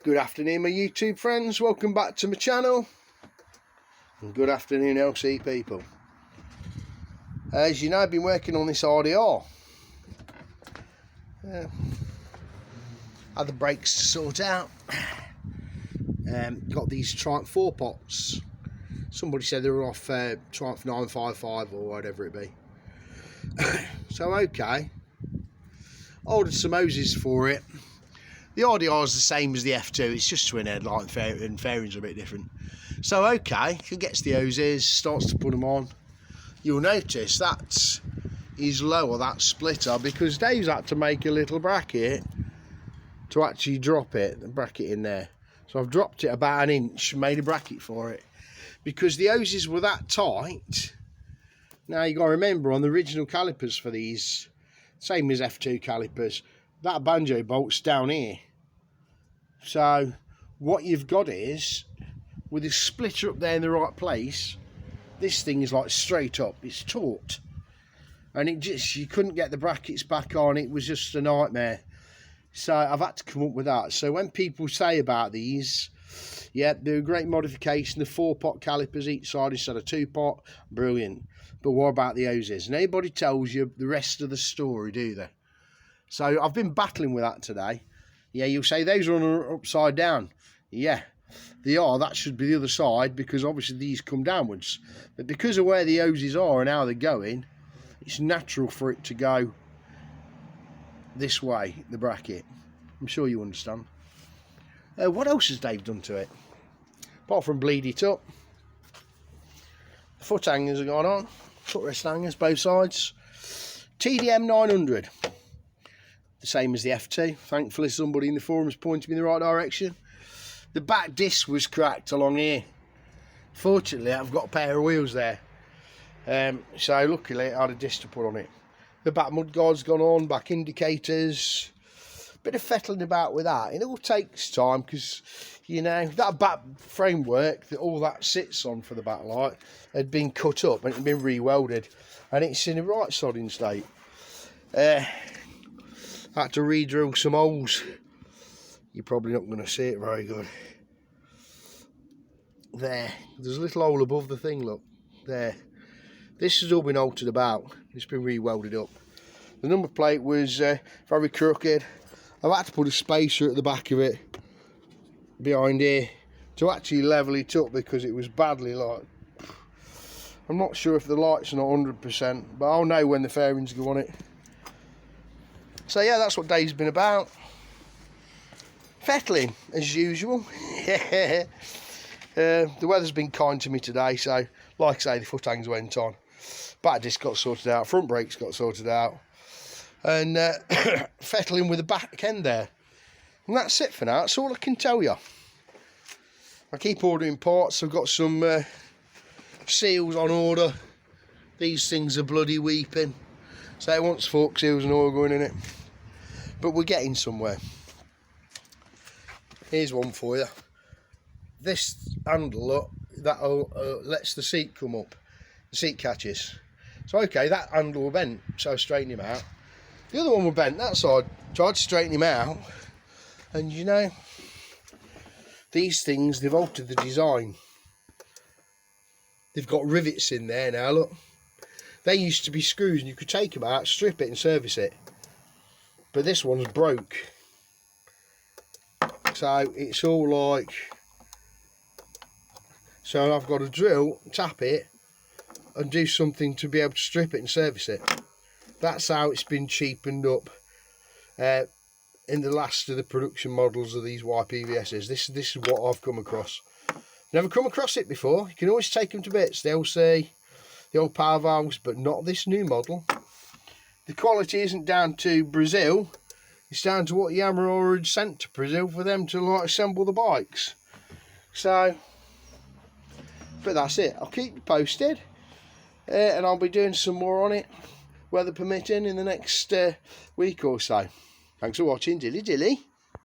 Good afternoon, my YouTube friends. Welcome back to my channel. And good afternoon, LC people. As you know, I've been working on this RDR. Had the brakes to sort out. Got these Triumph 4 pots. Somebody said they were off Triumph 955 or whatever it be. So okay. Ordered some hoses for it. The RDR is the same as the F2, it's just twin headlight and fairings are a bit different. So okay, he gets the hoses, starts to put them on. You'll notice that is lower, that splitter, because Dave's had to make a little bracket to actually drop it, the bracket in there. So I've dropped it about 1 inch, made a bracket for it. Because the hoses were that tight. Now you got to remember, on the original calipers for these, same as F2 calipers, that banjo bolt's down here. So what you've got is, with the splitter up there in the right place, this thing is like straight up, it's taut. And it just, you couldn't get the brackets back on, it was just a nightmare. So I've had to come up with that. So when people say about these, yeah, they're a great modification, the 4-pot calipers each side instead of 2-pot, brilliant. But what about the hoses? Nobody tells you the rest of the story, do they? So I've been battling with that today. Yeah, you'll say those are on upside down. Yeah, they are. That should be the other side because obviously these come downwards. But because of where the hoses are and how they're going, it's natural for it to go this way, the bracket. I'm sure you understand. What else has Dave done to it? Apart from bleed it up. The foot hangers have gone on. Footrest hangers, both sides. TDM 900. The same as the F2. Thankfully somebody in the forums pointed me in the right direction. The back disc was cracked along here. Fortunately I've got a pair of wheels there. So luckily I had a disc to put on it. The back mudguard's gone on, back indicators. Bit of fettling about with that. It all takes time because, you know, that back framework that all that sits on for the backlight had been cut up and it had been re-welded. And it's in the right sodding state. I had to re-drill some holes. You're probably not going to see it very good. There. There's a little hole above the thing, look. There. This has all been altered about. It's been re-welded up. The number plate was very crooked. I've had to put a spacer at the back of it, behind here, to actually level it up because it was badly like. I'm not sure if the light's not 100%, but I'll know when the fairings go on it. So yeah, that's what Dave's been about. Fettling, as usual. The weather's been kind to me today, so like I say, the foot hangs went on. Back disc got sorted out, front brakes got sorted out. And fettling with the back end there. And that's it for now, that's all I can tell you. I keep ordering parts, I've got some seals on order. These things are bloody weeping. So it wants fork seals and oil going in it. But we're getting somewhere. Here's one for you. This handle, look, that lets the seat come up. The seat catches. So okay, that handle will bend, so I straighten him out. The other one was bent that side. Tried to straighten him out. And you know, these things, they've altered the design. They've got rivets in there now, look. They used to be screws and you could take them out, strip it and service it. But this one's broke. So it's all like... So I've got to drill, tap it and do something to be able to strip it and service it. That's how it's been cheapened up in the last of the production models of these YPVSs. This is what I've come across. Never come across it before. You can always take them to bits. They'll say the old power valves, but not this new model. The quality isn't down to Brazil. It's down to what Yamaha had sent to Brazil for them to like assemble the bikes. So, but that's it. I'll keep you posted. And I'll be doing some more on it, weather permitting, in the next week or so. Thanks for watching. Dilly dilly.